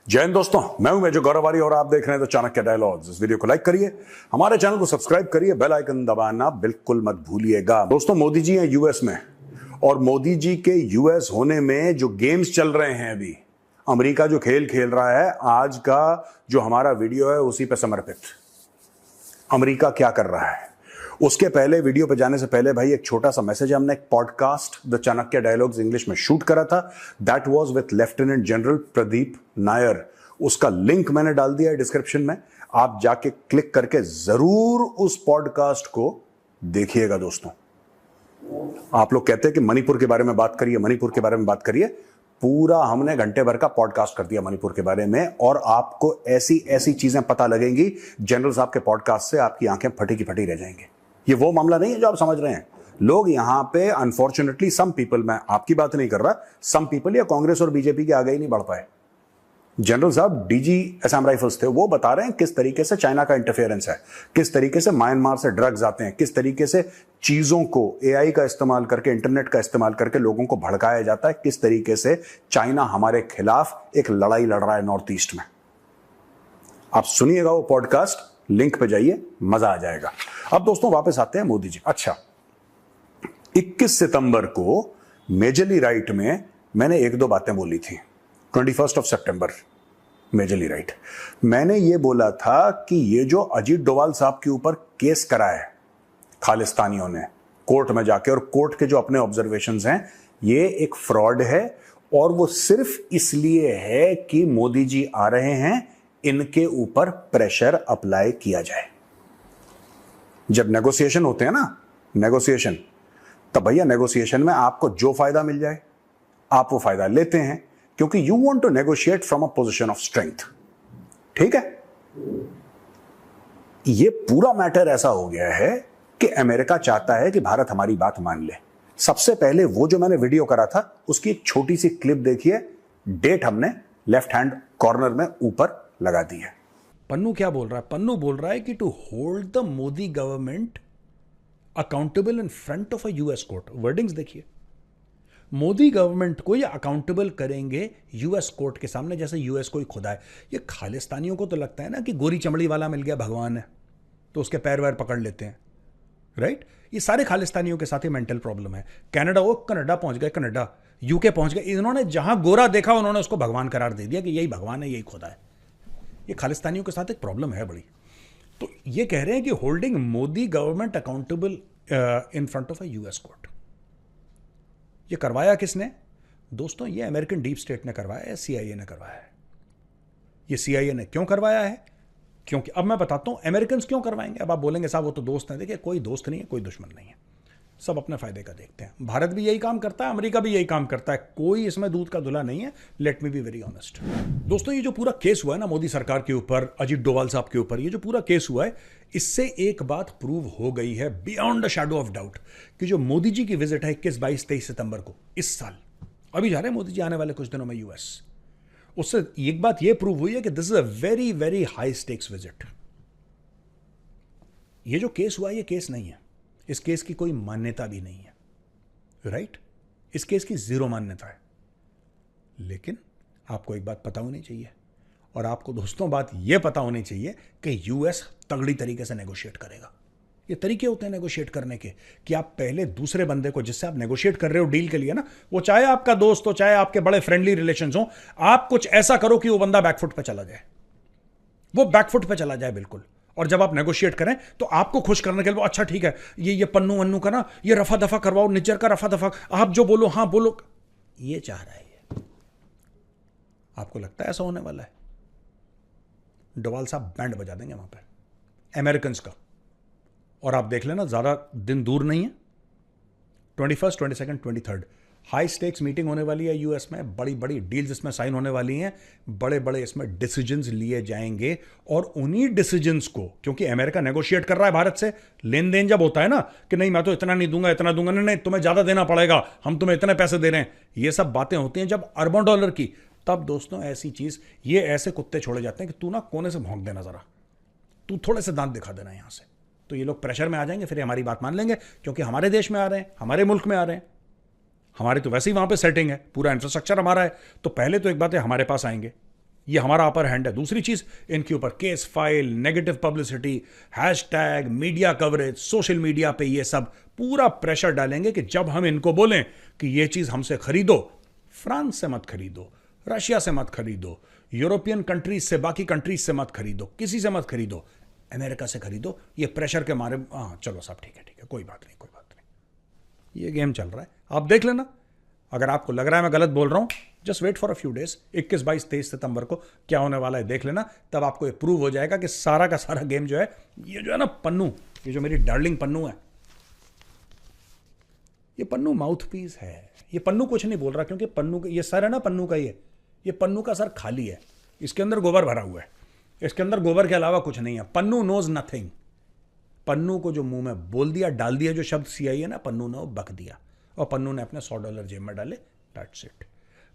जय हिंद दोस्तों, मैं हूं मेजर गौरवारी और आप देख रहे हैं तो चाणक्य डायलॉग्स। इस वीडियो को लाइक करिए, हमारे चैनल को सब्सक्राइब करिए, बेल आइकन दबाना बिल्कुल मत भूलिएगा। दोस्तों, मोदी जी हैं यूएस में और मोदी जी के यूएस होने में जो गेम्स चल रहे हैं, अभी अमेरिका जो खेल खेल रहा है, आज का जो हमारा वीडियो है उसी पर समर्पित। अमेरिका क्या कर रहा है उसके पहले, वीडियो पे जाने से पहले भाई एक छोटा सा मैसेज है। हमने एक podcast the Chanakya dialogues English में शूट करा था, that was with lieutenant general Pradeep Nair. उसका लिंक मैंने डाल दिया है डिस्क्रिप्शन में, आप जाके क्लिक करके जरूर उस पॉडकास्ट को देखिएगा। दोस्तों, आप लोग कहते हैं कि मणिपुर के बारे में बात करिए, मणिपुर के बारे में बात करिए। पूरा हमने घंटे भर का पॉडकास्ट कर दिया मणिपुर के बारे में, और आपको ऐसी ऐसी चीजें पता लगेंगी जनरल साहब के पॉडकास्ट से, आपकी आंखें फटी की फटी रह जाएंगी। ये वो मामला नहीं है जो आप समझ रहे हैं। लोग यहां पे अनफॉर्चुनेटली सम पीपल, मैं आपकी बात नहीं कर रहा, सम पीपल या कांग्रेस और बीजेपी के आगे ही नहीं बढ़ पाए। जनरल साहब डीजी असम राइफल्स थे, वो बता रहे हैं किस तरीके से चाइना का इंटरफेरेंस है, किस तरीके से म्यांमार से ड्रग्स आते हैं, किस तरीके से चीजों को एआई का इस्तेमाल करके, इंटरनेट का इस्तेमाल करके लोगों को भड़काया जाता है, किस तरीके से चाइना हमारे खिलाफ एक लड़ाई लड़ रहा है नॉर्थ ईस्ट में। आप सुनिएगा वो पॉडकास्ट, लिंक पे जाइए, मजा आ जाएगा। अब दोस्तों वापस आते हैं मोदी जी। अच्छा, 21 सितंबर को मेजरली राइट में मैंने एक दो बातें बोली थी। 21 सितंबर मेजरली राइट, मैंने ये बोला था कि ये जो अजीत डोभाल साहब के ऊपर केस करा है खालिस्तानियों ने कोर्ट में जाके, और कोर्ट के जो अपने ऑब्जर्वेशंस हैं, ये एक फ्रॉड है। और वो सिर्फ इसलिए है कि मोदी जी आ रहे हैं, इनके ऊपर प्रेशर अप्लाई किया जाए। जब नेगोशिएशन होते हैं ना, नेगोशिएशन, तब भैया नेगोशिएशन में आपको जो फायदा मिल जाए आप वो फायदा लेते हैं, क्योंकि you want to negotiate from a position of strength. ठीक है, ये पूरा मैटर ऐसा हो गया है कि अमेरिका चाहता है कि भारत हमारी बात मान ले। सबसे पहले वो जो मैंने वीडियो करा था उसकी एक छोटी सी क्लिप देखिए, डेट हमने लेफ्ट हैंड कॉर्नर में ऊपर लगा दी है। पन्नू क्या बोल रहा है? पन्नू बोल रहा है कि to hold the Modi government accountable in front of a US court. Wordings देखिए, मोदी गवर्नमेंट को ये अकाउंटेबल करेंगे यूएस कोर्ट के सामने, जैसे यूएस कोई खुदा है। ये खालिस्तानियों को तो लगता है ना कि गोरी चमड़ी वाला मिल गया भगवान है, तो उसके पैर वैर पकड़ लेते हैं, राइट? ये सारे खालिस्तानियों के साथ ही मेंटल प्रॉब्लम है। कनाडा, वो कनाडा पहुंच गए, कनाडा यूके पहुंच गए, इन्होंने जहां गोरा देखा उन्होंने उसको भगवान करार दे दिया कि यही भगवान है, यही खुदा है। ये खालिस्तानियों के साथ एक प्रॉब्लम है बड़ी। तो ये कह रहे हैं कि holding Modi government accountable in front of a US court. ये करवाया किसने? दोस्तों, ये अमेरिकन डीप स्टेट ने करवाया है, सीआईए ने करवाया है। ये सीआईए ने क्यों करवाया है? क्योंकि अब मैं बताता हूं अमेरिकन क्यों करवाएंगे। अब आप बोलेंगे साहब वो तो दोस्त हैं। देखिए, कोई दोस्त नहीं है, कोई दुश्मन नहीं है, सब अपने फायदे का देखते हैं। भारत भी यही काम करता है, अमेरिका भी यही काम करता है, कोई इसमें दूध का धुला नहीं है। Let me be very honest. दोस्तों, ये जो पूरा केस हुआ है ना मोदी सरकार के ऊपर, अजीत डोभाल साहब के ऊपर, ये जो पूरा केस हुआ है, इससे एक बात प्रूव हो गई है beyond the shadow of doubt कि जो मोदी जी की विजिट है 21, 22, 23 सितंबर को इस साल, अभी जा रहे हैं मोदी जी आने वाले कुछ दिनों में यूएस, उससे एक बात यह प्रूव हुई है कि this is a very very high stakes visit. ये जो केस हुआ, ये केस नहीं है, इस केस की कोई मान्यता भी नहीं है, राइट? इस केस की जीरो मान्यता है। लेकिन आपको एक बात पता होनी चाहिए, और आपको दोस्तों बात यह पता होनी चाहिए कि यूएस तगड़ी तरीके से नेगोशिएट करेगा। ये तरीके होते हैं नेगोशिएट करने के कि आप पहले दूसरे बंदे को जिससे आप नेगोशिएट कर रहे हो डील के लिए ना, वो चाहे आपका दोस्त हो, चाहे आपके बड़े फ्रेंडली रिलेशंस हो, आप कुछ ऐसा करो कि वो बंदा बैकफुट पे चला जाए, वो बैकफुट पे चला जाए बिल्कुल। और जब आप नेगोशिएट करें तो आपको खुश करने के लिए, अच्छा ठीक है, ये पन्नू वन्नू का ना, ये रफा दफा करवाओ, निज्जर का रफा दफा, आप जो बोलो हाँ बोलो, ये चाह रहा है ये। आपको लगता है ऐसा होने वाला है? डोभाल साहब बैंड बजा देंगे वहां पर अमेरिकन का, और आप देख लेना ज्यादा दिन दूर नहीं है, 21, 22, 23 हाई स्टेक्स मीटिंग होने वाली है यूएस में। बड़ी बड़ी डील्स इसमें साइन होने वाली हैं, बड़े बड़े इसमें डिसीजंस लिए जाएंगे। और उन्हीं डिसीजंस को, क्योंकि अमेरिका नेगोशिएट कर रहा है भारत से, लेन देन जब होता है ना कि नहीं मैं तो इतना नहीं दूंगा, इतना दूंगा, नहीं तुम्हें ज्यादा देना पड़ेगा, हम तुम्हें इतने पैसे दे रहे हैं, ये सब बातें होती हैं जब अरबों डॉलर की, तब दोस्तों ऐसी चीज, ये ऐसे कुत्ते छोड़े जाते हैं कि तू ना कोने से भौंक देना, जरा तू थोड़े से दांत दिखा देना यहां से, तो ये लोग प्रेशर में आ जाएंगे, फिर हमारी बात मान लेंगे, क्योंकि हमारे देश में आ रहे हैं, हमारे मुल्क में आ रहे हैं, हमारी तो वैसे ही वहां पे सेटिंग है, पूरा इंफ्रास्ट्रक्चर हमारा है, तो पहले तो एक बात है हमारे पास आएंगे, ये हमारा अपर हैंड है। दूसरी चीज, इनके ऊपर case file, negative publicity, hashtag, media coverage, social media पे ये सब पूरा प्रेशर डालेंगे कि जब हम इनको बोलें कि ये चीज हमसे खरीदो, फ्रांस से मत खरीदो, रशिया से मत खरीदो, यूरोपियन कंट्रीज से, बाकी कंट्रीज से मत खरीदो, किसी से मत खरीदो, अमेरिका से खरीदो, ये प्रेशर के मारे, हाँ चलो साहब ठीक है, कोई बात नहीं, कोई बात नहीं। ये गेम चल रहा है, आप देख लेना। अगर आपको लग रहा है मैं गलत बोल रहा हूं, just wait for a few days, 21, 22, 23 सितंबर को क्या होने वाला है देख लेना। तब आपको ये प्रूव हो जाएगा कि सारा का सारा गेम जो है, ये जो है ना पन्नू, ये जो मेरी डार्लिंग पन्नू है, ये पन्नू माउथ पीस है। ये पन्नू कुछ नहीं बोल रहा, क्योंकि पन्नू ये सर है ना पन्नू का, ये पन्नू का सर खाली है, इसके अंदर गोबर भरा हुआ है, इसके अंदर गोबर के अलावा कुछ नहीं है। Pannu knows nothing. पन्नू को जो मुंह में बोल दिया, डाल दिया, जो शब्द सीआई है ना, पन्नू ने वो बक दिया, और पन्नू ने अपने $100 जेब में डाले। That's it.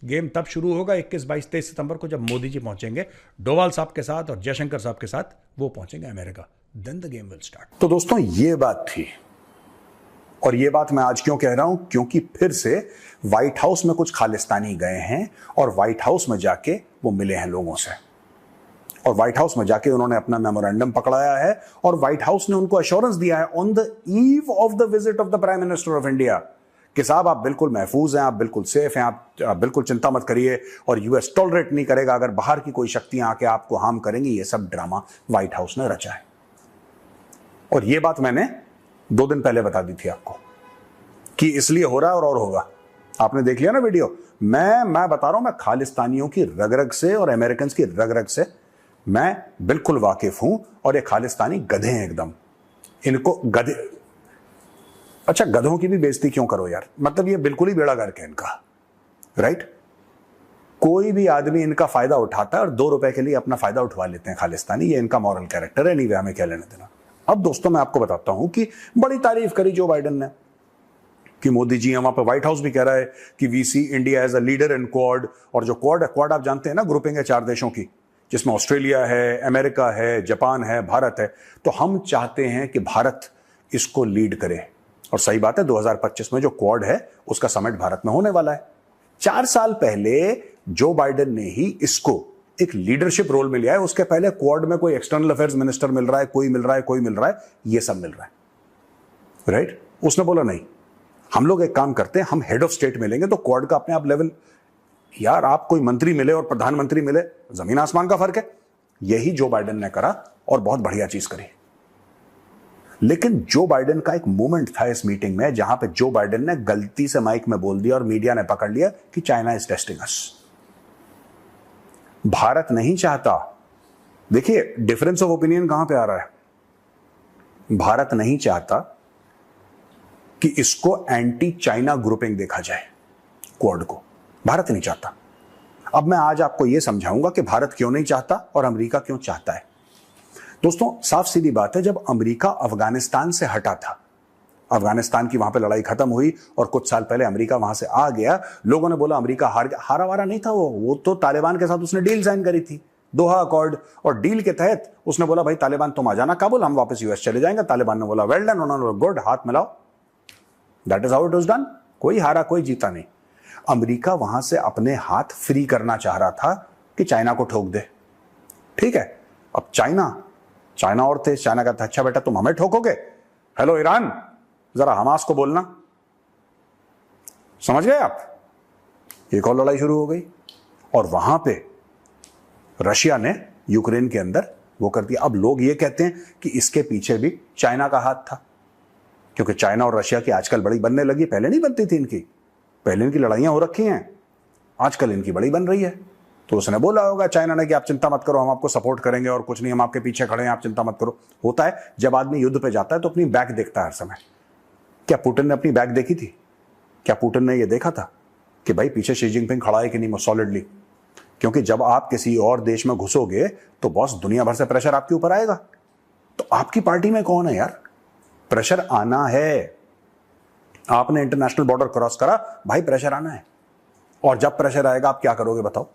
गेम तब शुरू होगा 21, 22, 23 सितंबर को, जब मोदी जी पहुंचेंगे डोवाल साहब के साथ और जयशंकर साहब के साथ, वो पहुंचेंगे America. Then the game will start. तो दोस्तों ये बात थी, और ये बात मैं आज क्यों कह रहा हूं, क्योंकि फिर से व्हाइट हाउस में कुछ खालिस्तानी गए हैं और व्हाइट हाउस में जाके वो मिले हैं लोगों से, और व्हाइट हाउस में जाके उन्होंने अपना मेमोरेंडम पकड़ाया है, और व्हाइट हाउस ने उनको एश्योरेंस दिया है on the eve of the visit of the prime minister of India कि साहब आप बिल्कुल महफूज हैं, आप बिल्कुल सेफ हैं, आप बिल्कुल चिंता मत करिए, और यूएस टॉलरेट नहीं करेगा अगर बाहर की कोई शक्तियां आके आपको हार्म करेंगी। ये सब ड्रामा व्हाइट हाउस ने रचा है, और ये बात मैंने 2 दिन पहले बता दी थी आपको कि इसलिए हो रहा है और होगा। आपने देख लिया ना वीडियो। मैं बता रहा हूं, मैं खालिस्तानियों की रग-रग से और अमेरिकन की रग-रग से मैं बिल्कुल वाकिफ हूं, और ये खालिस्तानी गधे हैं एकदम। इनको गधे, अच्छा गधों की भी बेइज्जती क्यों करो यार, मतलब ये बिल्कुल ही बेड़ा गर्क है इनका, राइट। कोई भी आदमी इनका फायदा उठाता है और 2 रुपए के लिए अपना फायदा उठवा लेते हैं खालिस्तानी। ये इनका मॉरल कैरेक्टर है, नहीं हमें क्या लेना देना। अब दोस्तों मैं आपको बताता हूं कि बड़ी तारीफ करी जो बाइडेन ने कि मोदी जी, वहां पर व्हाइट हाउस भी कह रहा है कि we see India as a leader in Quad. और जो क्वाड है, क्वाड आप जानते हैं ना, ग्रुपिंग है 4 देशों की, जिसमें ऑस्ट्रेलिया है, अमेरिका है, जापान है, भारत है। तो हम चाहते हैं कि भारत इसको लीड करे, और सही बात है 2025 में जो क्वाड है उसका समिट भारत में होने वाला है। 4 साल पहले जो बाइडेन ने ही इसको एक लीडरशिप रोल में लिया है। उसके पहले क्वाड में कोई एक्सटर्नल अफेयर्स मिनिस्टर मिल रहा है, कोई मिल रहा है, कोई मिल रहा है, ये सब मिल रहा है, राइट। उसने बोला नहीं, हम लोग एक काम करते हैं, हम हेड ऑफ स्टेट मिलेंगे तो क्वाड का अपने आप लेवल, यार आप कोई मंत्री मिले और प्रधानमंत्री मिले, जमीन आसमान का फर्क है। यही जो बाइडेन ने करा और बहुत बढ़िया चीज करी। लेकिन जो बाइडेन का एक मोमेंट था इस मीटिंग में, जहां पे जो बाइडेन ने गलती से माइक में बोल दिया और मीडिया ने पकड़ लिया कि चाइना इज टेस्टिंग अस। भारत नहीं चाहता, देखिए डिफरेंस ऑफ ओपिनियन कहां पे आ रहा है। भारत नहीं चाहता कि इसको एंटी चाइना ग्रुपिंग देखा जाए, क्वाड को भारत नहीं चाहता। अब मैं आज आपको यह समझाऊंगा कि भारत क्यों नहीं चाहता और अमेरिका क्यों चाहता है। दोस्तों साफ सीधी बात है, जब अमेरिका अफगानिस्तान से हटा था, अफगानिस्तान की वहां पे लड़ाई खत्म हुई और कुछ साल पहले अमेरिका वहां से आ गया, लोगों ने बोला अमेरिका हारा वारा नहीं था, वो तो तालिबान के साथ उसने डील साइन करी थी, दोहा अकॉर्ड, और डील के तहत उसने बोला भाई तालिबान तुम आ जाना काबुल, हम वापस यूएस चले जाएंगे। तालिबान ने बोला वेल डन, उन्होंने बोला गुड, हाथ मिलाओ। That is how it was done. कोई हारा कोई जीता नहीं। अमेरिका वहां से अपने हाथ फ्री करना चाह रहा था कि चाइना को ठोक दे, ठीक है। अब चाइना और थे, चाइना का था अच्छा बेटा तुम हमें ठोकोगे, हेलो ईरान जरा हमास को बोलना, समझ गए आप। एक और लड़ाई शुरू हो गई, और वहां पे रशिया ने यूक्रेन के अंदर वो कर दिया। अब लोग ये कहते हैं कि इसके पीछे भी चाइना का हाथ था, क्योंकि चाइना और रशिया की आजकल बड़ी बनने लगी, पहले नहीं बनती थी इनकी, पहले इनकी लड़ाइयां हो रखी हैं, आजकल इनकी बड़ी बन रही है। तो उसने बोला होगा चाइना ने कि आप चिंता मत करो, हम आपको सपोर्ट करेंगे और कुछ नहीं, हम आपके पीछे खड़े हैं, आप चिंता मत करो। होता है जब आदमी युद्ध पे जाता है तो अपनी बैक देखता है हर समय। क्या पुतिन ने अपनी बैक देखी थी? क्या पुतिन ने यह देखा था कि भाई पीछे शी जिनपिंग खड़ा है कि नहीं सॉलिडली? क्योंकि जब आप किसी और देश में घुसोगे तो बॉस दुनिया भर से प्रेशर आपके ऊपर आएगा। तो आपकी पार्टी में कौन है यार? प्रेशर आना है। आपने इंटरनेशनल बॉर्डर क्रॉस करा, भाई प्रेशर आना है। और जब प्रेशर आएगा आप क्या करोगे बताओ?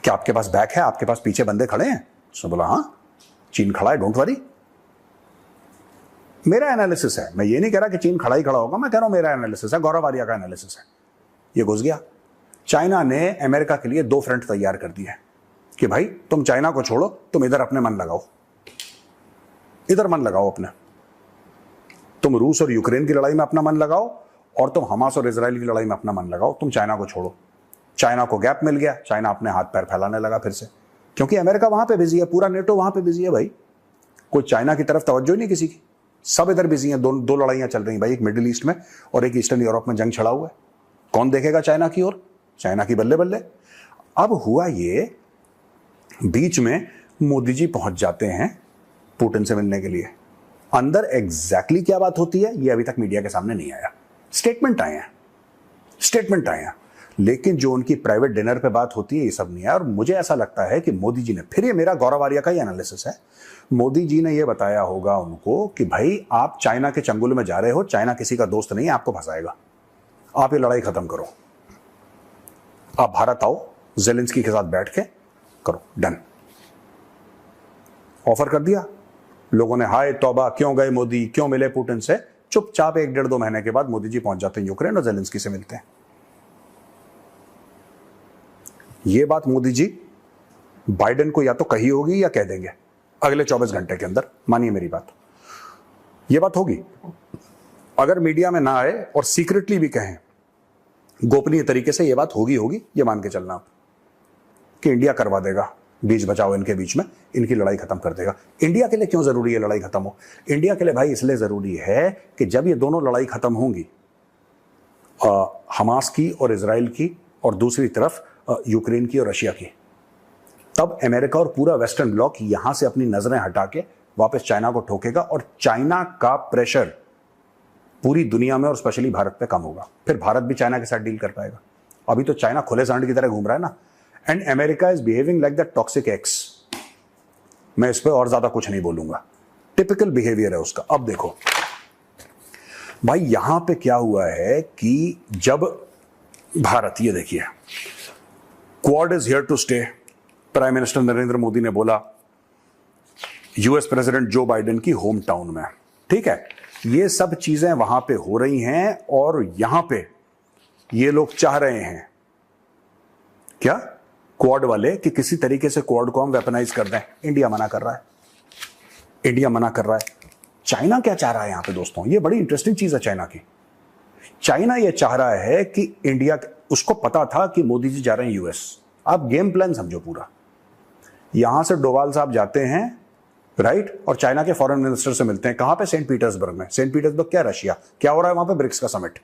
क्या आपके पास बैक है? आपके पास पीछे बंदे खड़े हैं? उसने बोला हाँ चीन खड़ा है, डोंट वरी। मेरा एनालिसिस है, मैं ये नहीं कह रहा कि चीन खड़ा ही खड़ा होगा, मैं कह रहा हूं मेरा एनालिसिस है, गौरव आर्या का एनालिसिस है। ये घुस गया, चाइना ने अमेरिका के लिए 2 फ्रंट तैयार कर दिए कि भाई तुम चाइना को छोड़ो, तुम इधर अपने मन लगाओ, इधर मन लगाओ अपने, तुम रूस और यूक्रेन की लड़ाई में अपना मन लगाओ और तुम हमास और इजराइल की लड़ाई में अपना मन लगाओ, तुम चाइना को छोड़ो। चाइना को गैप मिल गया, चाइना अपने हाथ पैर फैलाने लगा फिर से, क्योंकि अमेरिका वहां पे बिजी है, पूरा नेटो वहां पे बिजी है भाई, कोई चाइना की तरफ तवज्जो ही नहीं किसी की, सब इधर बिजी हैं। दो लड़ाइयां चल रही भाई, एक मिडिल ईस्ट में और एक ईस्टर्न यूरोप में जंग छड़ा हुआ है। कौन देखेगा चाइना की ओर? चाइना की बल्ले बल्ले। अब हुआ ये, बीच में मोदी जी पहुंच जाते हैं पुतिन से मिलने के लिए। अंदर एग्जैक्टली क्या बात होती है ये अभी तक मीडिया के सामने नहीं आया। स्टेटमेंट आए हैं, लेकिन जो उनकी प्राइवेट डिनर पे बात होती है ये सब नहीं है। और मुझे ऐसा लगता है कि मोदी जी ने, फिर ये मेरा गौरव आर्या का ही एनालिसिस है, मोदी जी ने ये बताया होगा उनको कि भाई आप चाइना के चंगुल में जा रहे हो, चाइना किसी का दोस्त नहीं है, आपको फंसाएगा, आप ये लड़ाई खत्म करो, आप भारत आओ, जेलेंस्की के साथ बैठ के करो, डन। ऑफर कर दिया, लोगों ने हाय तौबा, क्यों गए मोदी, क्यों मिले पुतिन से। चुपचाप 1-1.5-2 महीने के बाद मोदी जी पहुंच जाते हैं यूक्रेन और जेलेंस्की से मिलते हैं। ये बात मोदी जी बाइडेन को या तो कही होगी या कह देंगे अगले 24 घंटे के अंदर, मानिए मेरी बात, ये बात होगी। अगर मीडिया में ना आए और सीक्रेटली भी कहें, गोपनीय तरीके से ये बात होगी, ये मान के चलना आप कि इंडिया करवा देगा, बीच बचाओ इनके बीच में, इनकी लड़ाई खत्म कर देगा। इंडिया के लिए क्यों जरूरी है लड़ाई खत्म हो? इंडिया के लिए भाई इसलिए जरूरी है कि जब ये दोनों लड़ाई खत्म होंगी, हमास की और इजराइल की, और दूसरी तरफ यूक्रेन की और रशिया की, तब अमेरिका और पूरा वेस्टर्न ब्लॉक यहां से अपनी नजरें हटा के वापस चाइना को ठोकेगा और चाइना का प्रेशर पूरी दुनिया में और स्पेशली भारत पे कम होगा। फिर भारत भी चाइना के साथ डील कर पाएगा। अभी तो चाइना खुले सांड की तरह घूम रहा है ना, and America is behaving like that toxic x. मैं इस पर और ज्यादा कुछ नहीं बोलूंगा, टिपिकल बिहेवियर है उसका। अब देखो भाई, यहां पे क्या हुआ है कि जब भारत, ये देखिए, Quad is here to stay, prime minister Narendra Modi ने बोला यूएस प्रेसिडेंट जो बाइडेन की होम टाउन में, ठीक है, ये सब चीजें वहां पे हो रही हैं और यहां पे ये लोग चाह रहे हैं क्या, क्वाड वाले, कि किसी तरीके से क्वाड को हम वेपनाइज कर दें। इंडिया मना कर रहा है, चाइना क्या चाह रहा है यहां पे दोस्तों? ये बड़ी इंटरेस्टिंग चीज है चाइना की। चाइना ये चाह रहा है कि इंडिया, उसको पता था कि मोदी जी जा रहे हैं यूएस। आप गेम प्लान समझो पूरा। यहां से डोवाल साहब जाते हैं, राइट, और चाइना के फॉरेन मिनिस्टर से मिलते हैं। कहां पे? सेंट पीटर्सबर्ग में। सेंट पीटर्सबर्ग क्या? रशिया। क्या हो रहा है वहां पे? ब्रिक्स का समिट।